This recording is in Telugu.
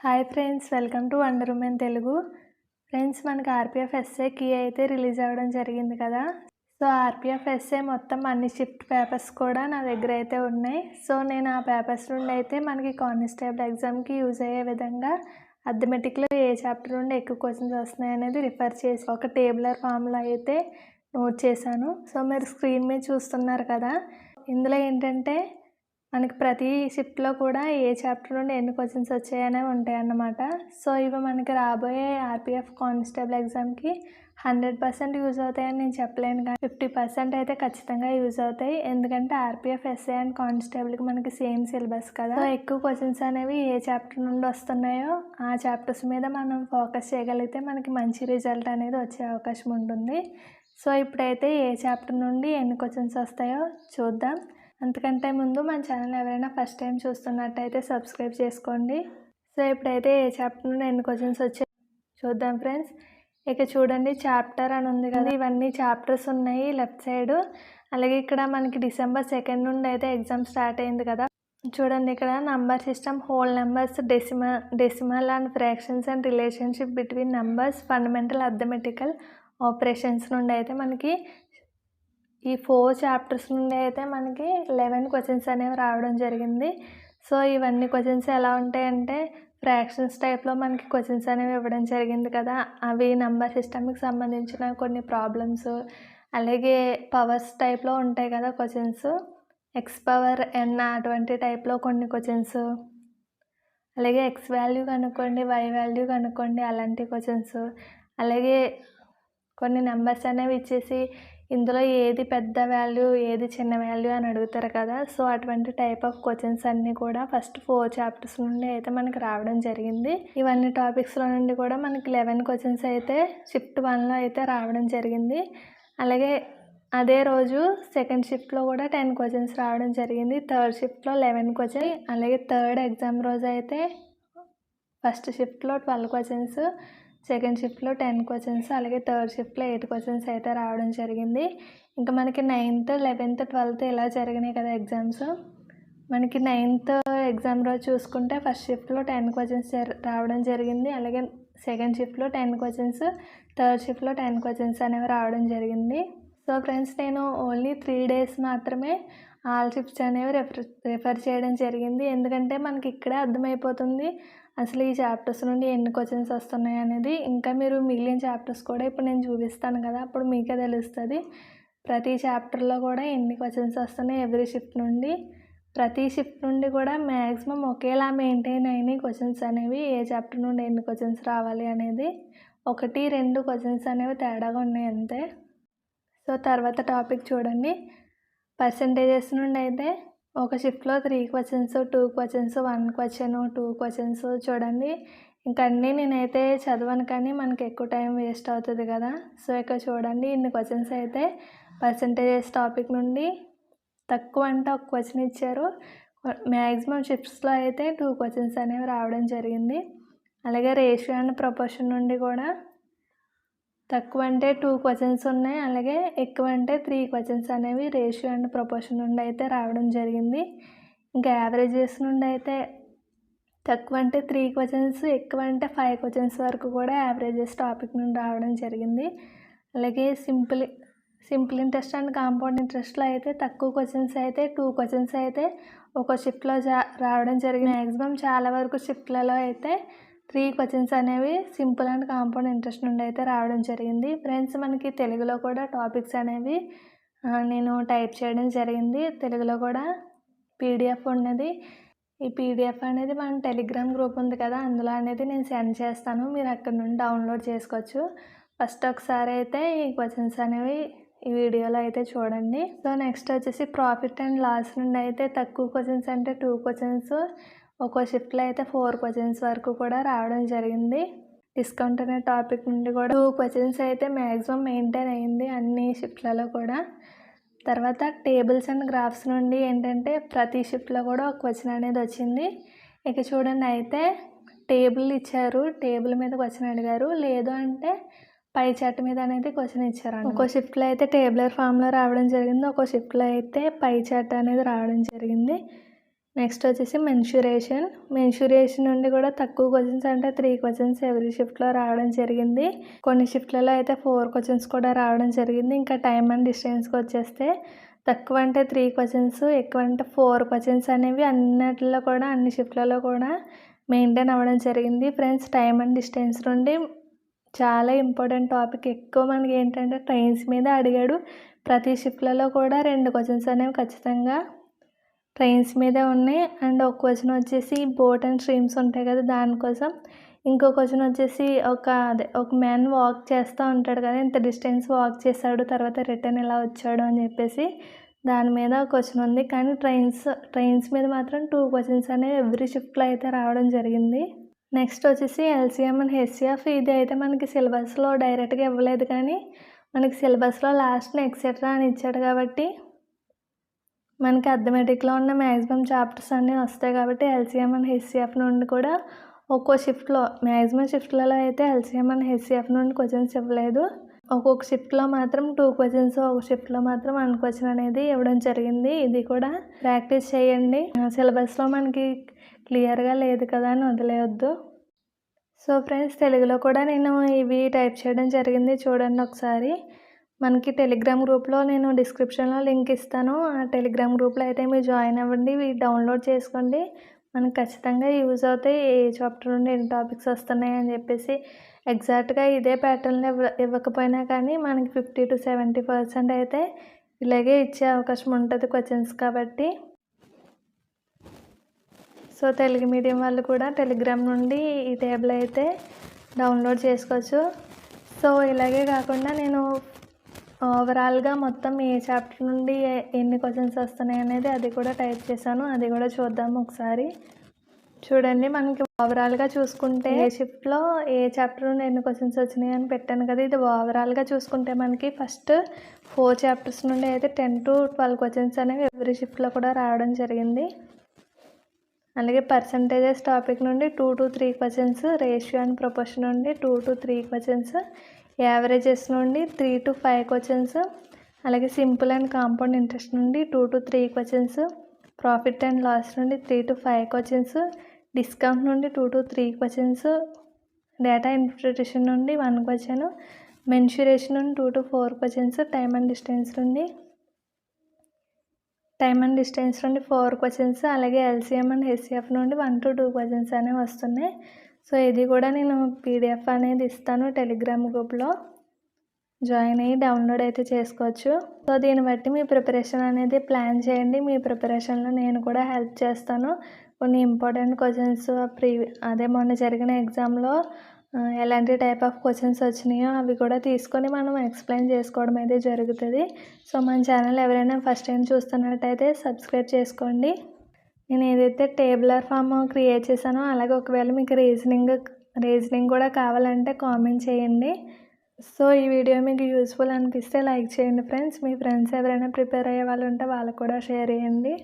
Hi friends, welcome to wonder women Telugu. Friends, మనకి ఆర్పిఎఫ్ ఎస్ఏ కీ అయితే రిలీజ్ అవ్వడం జరిగింది కదా. సో ఆర్పిఎఫ్ ఎస్ఏ మొత్తం అన్ని షిఫ్ట్ పేపర్స్ కూడా నా దగ్గర అయితే ఉన్నాయి. సో నేను ఆ పేపర్స్ నుండి అయితే మనకి కానిస్టేబుల్ ఎగ్జామ్కి యూజ్ అయ్యే విధంగా అథమెటిక్లో ఏ చాప్టర్ నుండి ఎక్కువ క్వశ్చన్స్ వస్తున్నాయి అనేది రిఫర్ చేసి ఒక టేబులర్ ఫామ్లో అయితే నోట్ చేశాను. సో మీరు స్క్రీన్ మీద చూస్తున్నారు కదా. ఇందులో ఏంటంటే మనకి ప్రతి షిఫ్ట్లో కూడా ఏ చాప్టర్ నుండి ఎన్ని క్వశ్చన్స్ వచ్చాయనే ఉంటాయి అన్నమాట. సో ఇవి మనకి రాబోయే ఆర్పిఎఫ్ కానిస్టేబుల్ ఎగ్జామ్కి 100% యూజ్ అవుతాయని నేను చెప్పలేను, కానీ 50% అయితే ఖచ్చితంగా యూజ్ అవుతాయి. ఎందుకంటే ఆర్పిఎఫ్ ఎస్ఏ అండ్ కానిస్టేబుల్కి మనకి సేమ్ సిలబస్ కదా. సో ఎక్కువ క్వశ్చన్స్ అనేవి ఏ చాప్టర్ నుండి వస్తున్నాయో ఆ చాప్టర్స్ మీద మనం ఫోకస్ చేయగలిగితే మనకి మంచి రిజల్ట్ అనేది వచ్చే అవకాశం ఉంటుంది. సో ఇప్పుడైతే ఏ చాప్టర్ నుండి ఎన్ని క్వశ్చన్స్ వస్తాయో చూద్దాం. అంతకంటే ముందు మన ఛానల్ ఎవరైనా ఫస్ట్ టైం చూస్తున్నట్టయితే సబ్స్క్రైబ్ చేసుకోండి. సో ఇప్పుడైతే ఏ చాప్టర్ నుండి ఎన్ని క్వశ్చన్స్ వచ్చాయి చూద్దాం ఫ్రెండ్స్. ఇక చూడండి, చాప్టర్ అని ఉంది కదా, ఇవన్నీ చాప్టర్స్ ఉన్నాయి లెఫ్ట్ సైడ్. అలాగే ఇక్కడ మనకి December 2 నుండి అయితే ఎగ్జామ్ స్టార్ట్ అయింది కదా. చూడండి, ఇక్కడ number system, whole numbers, decimal and fractions and relationship between numbers, fundamental arithmetical operations నుండి అయితే మనకి ఈ 4 చాప్టర్స్ నుండి అయితే మనకి 11 క్వశ్చన్స్ అనేవి రావడం జరిగింది. సో ఇవన్నీ క్వశ్చన్స్ ఎలా ఉంటాయంటే ఫ్రాక్షన్స్ టైప్లో మనకి క్వశ్చన్స్ అనేవి ఇవ్వడం జరిగింది కదా. అవి నెంబర్ సిస్టమ్కి సంబంధించిన కొన్ని ప్రాబ్లమ్స్, అలాగే పవర్స్ టైప్లో ఉంటాయి కదా క్వశ్చన్స్, ఎక్స్ పవర్ ఎన్ అటువంటి టైప్లో కొన్ని క్వశ్చన్స్, అలాగే ఎక్స్ వాల్యూ కనుక్కోండి, వై వాల్యూ కనుక్కోండి అలాంటి క్వశ్చన్స్, అలాగే కొన్ని నెంబర్స్ అనేవి ఇచ్చేసి ఇందులో ఏది పెద్ద వాల్యూ ఏది చిన్న వాల్యూ అని అడుగుతారు కదా. సో అటువంటి టైప్ ఆఫ్ క్వశ్చన్స్ అన్నీ కూడా ఫస్ట్ 4 చాప్టర్స్ నుండి అయితే మనకి రావడం జరిగింది. ఇవన్నీ టాపిక్స్లో నుండి కూడా మనకి 11 క్వశ్చన్స్ అయితే షిఫ్ట్ 1లో అయితే రావడం జరిగింది. అలాగే అదే రోజు సెకండ్ షిఫ్ట్లో కూడా 10 క్వశ్చన్స్ రావడం జరిగింది. థర్డ్ షిఫ్ట్లో 11 క్వశ్చన్, అలాగే థర్డ్ ఎగ్జామ్ రోజు అయితే ఫస్ట్ షిఫ్ట్లో 12 క్వశ్చన్స్, సెకండ్ షిఫ్ట్లో 10 క్వశ్చన్స్, అలాగే థర్డ్ షిఫ్ట్లో 8 క్వశ్చన్స్ అయితే రావడం జరిగింది. ఇంకా మనకి 9th, 11th, 12th ఇలా జరిగినాయి కదా ఎగ్జామ్స్. మనకి 9th ఎగ్జామ్ రోజు చూసుకుంటే ఫస్ట్ షిఫ్ట్లో 10 క్వశ్చన్స్ రావడం జరిగింది. అలాగే సెకండ్ షిఫ్ట్లో 10 క్వశ్చన్స్, థర్డ్ షిఫ్ట్లో 10 క్వశ్చన్స్ అనేవి రావడం జరిగింది. సో ఫ్రెండ్స్, నేను ఓన్లీ 3 days మాత్రమే ఆల్ షిఫ్ట్స్ అనేవి రిఫర్ చేయడం జరిగింది. ఎందుకంటే మనకి ఇక్కడే అర్థమైపోతుంది అసలు ఈ చాప్టర్స్ నుండి ఎన్ని క్వశ్చన్స్ వస్తున్నాయి అనేది. ఇంకా మీరు మిగిలిన చాప్టర్స్ కూడా ఇప్పుడు నేను చూపిస్తాను కదా, అప్పుడు మీకే తెలుస్తుంది ప్రతి చాప్టర్లో కూడా ఎన్ని క్వశ్చన్స్ వస్తున్నాయి ఎవ్రీ షిఫ్ట్ నుండి. ప్రతి షిఫ్ట్ నుండి కూడా మ్యాక్సిమం ఒకేలా మెయింటైన్ అయినాయి క్వశ్చన్స్ అనేవి. ఏ చాప్టర్ నుండి ఎన్ని క్వశ్చన్స్ రావాలి అనేది 1-2 క్వశ్చన్స్ అనేవి తేడాగా ఉన్నాయి అంతే. సో తర్వాత టాపిక్ చూడండి, పర్సంటేజెస్ నుండి అయితే ఒక షిఫ్ట్లో 3 క్వశ్చన్స్, 2 క్వశ్చన్స్, 1 క్వశ్చన్, 2 క్వశ్చన్స్. చూడండి, ఇంకా అన్నీ నేనైతే చదవను కానీ మనకి ఎక్కువ టైం వేస్ట్ అవుతుంది కదా. సో ఇక్కడ చూడండి, ఇన్ని క్వశ్చన్స్ అయితే పర్సంటేజెస్ టాపిక్ నుండి తక్కువ అంటే ఒక క్వశ్చన్ ఇచ్చారు. మ్యాక్సిమం షిఫ్ట్స్లో అయితే 2 క్వశ్చన్స్ అనేవి రావడం జరిగింది. అలాగే రేషియో అండ్ ప్రపోర్షన్ నుండి కూడా తక్కువ అంటే 2 క్వశ్చన్స్ ఉన్నాయి, అలాగే ఎక్కువ అంటే 3 క్వశ్చన్స్ అనేవి రేషియో అండ్ ప్రపోర్షన్ నుండి అయితే రావడం జరిగింది. ఇంకా యావరేజెస్ నుండి అయితే తక్కువ అంటే 3 క్వశ్చన్స్, ఎక్కువ అంటే 5 క్వశ్చన్స్ వరకు కూడా యావరేజెస్ టాపిక్ నుండి రావడం జరిగింది. అలాగే సింపుల్ ఇంట్రెస్ట్ అండ్ కాంపౌండ్ ఇంట్రెస్ట్లో అయితే తక్కువ క్వశ్చన్స్ అయితే 2 క్వశ్చన్స్ అయితే ఒక షిఫ్ట్లో రావడం జరిగింది. మ్యాక్సిమం చాలా వరకు షిఫ్ట్లలో అయితే 3 క్వశ్చన్స్ అనేవి సింపుల్ అండ్ కాంపౌండ్ ఇంట్రెస్ట్ నుండి అయితే రావడం జరిగింది. ఫ్రెండ్స్, మనకి తెలుగులో కూడా టాపిక్స్ అనేవి నేను టైప్ చేయడం జరిగింది. తెలుగులో కూడా PDF ఉన్నది. ఈ PDF అనేది మన టెలిగ్రామ్ గ్రూప్ ఉంది కదా, అందులో అనేది నేను సెండ్ చేస్తాను, మీరు అక్కడ నుండి డౌన్లోడ్ చేసుకోవచ్చు. ఫస్ట్ ఒకసారి అయితే ఈ క్వశ్చన్స్ అనేవి ఈ వీడియోలో అయితే చూడండి. సో నెక్స్ట్ వచ్చేసి ప్రాఫిట్ అండ్ లాస్ నుండి అయితే తక్కువ క్వశ్చన్స్ అంటే 2 క్వశ్చన్స్, ఒక్కో షిఫ్ట్లో అయితే 4 క్వశ్చన్స్ వరకు కూడా రావడం జరిగింది. డిస్కౌంట్ అనే టాపిక్ నుండి కూడా 2 క్వశ్చన్స్ అయితే మ్యాక్సిమం మెయింటైన్ అయింది అన్ని షిఫ్ట్లలో కూడా. తర్వాత టేబుల్స్ అండ్ గ్రాఫ్స్ నుండి ఏంటంటే ప్రతి షిఫ్ట్లో కూడా ఒక క్వశ్చన్ అనేది వచ్చింది. ఇక చూడండి, అయితే టేబుల్ ఇచ్చారు, టేబుల్ మీద క్వశ్చన్ అడిగారు, లేదు అంటే పై చార్ట్ మీద అనేది క్వశ్చన్ ఇచ్చారు. ఒక్కో షిఫ్ట్లో అయితే టేబులర్ ఫామ్లో రావడం జరిగింది, ఒక్కో షిఫ్ట్లో అయితే పై చార్ట్ అనేది రావడం జరిగింది. నెక్స్ట్ వచ్చేసి మెన్సురేషన్ నుండి కూడా తక్కువ క్వశ్చన్స్ అంటే 3 క్వశ్చన్స్ ఎవ్రీ షిఫ్ట్లో రావడం జరిగింది. కొన్ని షిఫ్ట్లలో అయితే 4 క్వశ్చన్స్ కూడా రావడం జరిగింది. ఇంకా టైమ్ అండ్ డిస్టెన్స్కి వచ్చేస్తే తక్కువ అంటే 3 క్వశ్చన్స్, ఎక్కువ అంటే 4 క్వశ్చన్స్ అనేవి అన్నిటిలో కూడా అన్ని షిఫ్ట్లలో కూడా మెయింటైన్ అవ్వడం జరిగింది. ఫ్రెండ్స్, టైమ్ అండ్ డిస్టెన్స్ నుండి చాలా ఇంపార్టెంట్ టాపిక్. ఎక్కువ మనకి ఏంటంటే ట్రైన్స్ మీద అడిగాడు. ప్రతి షిఫ్ట్లలో కూడా 2 క్వశ్చన్స్ అనేవి ఖచ్చితంగా ట్రైన్స్ మీదే ఉన్నాయి. అండ్ ఒక క్వశ్చన్ వచ్చేసి బోట్ అండ్ స్ట్రీమ్స్ ఉంటాయి కదా, దానికోసం. ఇంకో క్వశ్చన్ వచ్చేసి ఒక మ్యాన్ వాక్ చేస్తూ ఉంటాడు కదా, ఇంత డిస్టెన్స్ వాక్ చేశాడు, తర్వాత రిటర్న్ ఎలా వచ్చాడు అని చెప్పేసి దాని మీద క్వశ్చన్ ఉంది. కానీ ట్రైన్స్ మీద మాత్రం 2 క్వశ్చన్స్ అనేవి ఎవ్రీ షిఫ్ట్లో అయితే రావడం జరిగింది. నెక్స్ట్ వచ్చేసి ఎల్సిఎం అండ్ హెచ్సిఎఫ్. ఇది అయితే మనకి సిలబస్లో డైరెక్ట్గా ఇవ్వలేదు, కానీ మనకి సిలబస్లో లాస్ట్ని ఎక్సెట్రా అని ఇచ్చాడు కాబట్టి మనకి అథమెటిక్లో ఉన్న మ్యాక్సిమం చాప్టర్స్ అన్నీ వస్తాయి. కాబట్టి ఎల్సిఎం అండ్ హెచ్సిఎఫ్ నుండి కూడా ఒక్కో షిఫ్ట్లో మ్యాక్సిమం షిఫ్ట్లలో అయితే ఎల్సిఎం అండ్ హెచ్సిఎఫ్ నుండి క్వశ్చన్స్ ఇవ్వలేదు. ఒక్కొక్క షిఫ్ట్లో మాత్రం 2 క్వశ్చన్స్, ఒక షిఫ్ట్లో మాత్రం 1 క్వశ్చన్ అనేది ఇవ్వడం జరిగింది. ఇది కూడా ప్రాక్టీస్ చేయండి. సిలబస్లో మనకి క్లియర్గా లేదు కదా అని వదిలేయొద్దు. సో ఫ్రెండ్స్, తెలుగులో కూడా నేను ఇవి టైప్ చేయడం జరిగింది, చూడండి ఒకసారి. మనకి టెలిగ్రామ్ గ్రూప్లో నేను డిస్క్రిప్షన్లో లింక్ ఇస్తాను. ఆ టెలిగ్రామ్ గ్రూప్లో అయితే మీరు జాయిన్ అవ్వండి, ఇవి డౌన్లోడ్ చేసుకోండి. మనకు ఖచ్చితంగా యూజ్ అవుతాయి. ఏ చాప్టర్ నుండి ఎన్ని టాపిక్స్ వస్తున్నాయి అని చెప్పేసి ఎగ్జాక్ట్గా ఇదే ప్యాటర్న్ ఇవ్వకపోయినా కానీ మనకి 50 to 70% అయితే ఇలాగే ఇచ్చే అవకాశం ఉంటుంది క్వశ్చన్స్ కాబట్టి. సో తెలుగు మీడియం వాళ్ళు కూడా టెలిగ్రామ్ నుండి ఈ టేబుల్ అయితే డౌన్లోడ్ చేసుకోవచ్చు. సో ఇలాగే కాకుండా నేను ఓవరాల్గా మొత్తం ఏ చాప్టర్ నుండి ఎన్ని క్వశ్చన్స్ వస్తున్నాయి అనేది అది కూడా టైప్ చేశాను. అది కూడా చూద్దాము ఒకసారి. చూడండి, మనకి ఓవరాల్గా చూసుకుంటే ఏ షిఫ్ట్లో ఏ చాప్టర్ నుండి ఎన్ని క్వశ్చన్స్ వచ్చినాయి అని పెట్టాను కదా. ఇది ఓవరాల్గా చూసుకుంటే మనకి ఫస్ట్ 4 చాప్టర్స్ నుండి అయితే 10 to 12 క్వశ్చన్స్ అనేవి ఎవ్రీ షిఫ్ట్లో కూడా రావడం జరిగింది. అలాగే పర్సంటేజెస్ టాపిక్ నుండి 2 to 3 questions, ratio and proportion నుండి 2 to 3 క్వశ్చన్స్, యావరేజెస్ నుండి 3 to 5 క్వశ్చన్స్, అలాగే సింపుల్ అండ్ కాంపౌండ్ ఇంట్రెస్ట్ నుండి 2 to 3 questions, profit and loss నుండి 3 to 5 క్వశ్చన్స్, డిస్కౌంట్ నుండి 2 to 3 క్వశ్చన్స్, డేటా ఇంటర్ప్రిటేషన్ నుండి 1 క్వశ్చన్, మెన్సురేషన్ నుండి 2 to 4 questions, time and distance నుండి 4 క్వశ్చన్స్, అలాగే ఎల్సిఎం అండ్ హెచ్సిఎఫ్ నుండి 1 to 2 క్వశ్చన్స్ అనేవి వస్తున్నాయి. సో ఇది కూడా నేను పీడిఎఫ్ అనేది ఇస్తాను, టెలిగ్రామ్ గ్రూప్లో జాయిన్ అయ్యి డౌన్లోడ్ అయితే చేసుకోవచ్చు. సో దీన్ని బట్టి మీ ప్రిపరేషన్ అనేది ప్లాన్ చేయండి. మీ ప్రిపరేషన్లో నేను కూడా హెల్ప్ చేస్తాను. కొన్ని ఇంపార్టెంట్ క్వశ్చన్స్ మొన్న జరిగిన ఎగ్జామ్లో ఎలాంటి టైప్ ఆఫ్ క్వశ్చన్స్ వచ్చినాయో అవి కూడా తీసుకొని మనం ఎక్స్ప్లెయిన్ చేసుకోవడం అయితే జరుగుతుంది. సో మన ఛానల్ ఎవరైనా ఫస్ట్ టైం చూస్తున్నట్టయితే సబ్స్క్రైబ్ చేసుకోండి. నేను ఏదైతే టేబులర్ ఫామ్ క్రియేట్ చేశానో అలాగే ఒకవేళ మీకు రీజనింగ్ కూడా కావాలంటే కామెంట్ చేయండి. సో ఈ వీడియో మీకు యూస్ఫుల్ అనిపిస్తే లైక్ చేయండి ఫ్రెండ్స్. మీ ఫ్రెండ్స్ ఎవరైనా ప్రిపేర్ అయ్యే వాళ్ళు ఉంటే వాళ్ళకు కూడా షేర్ చేయండి.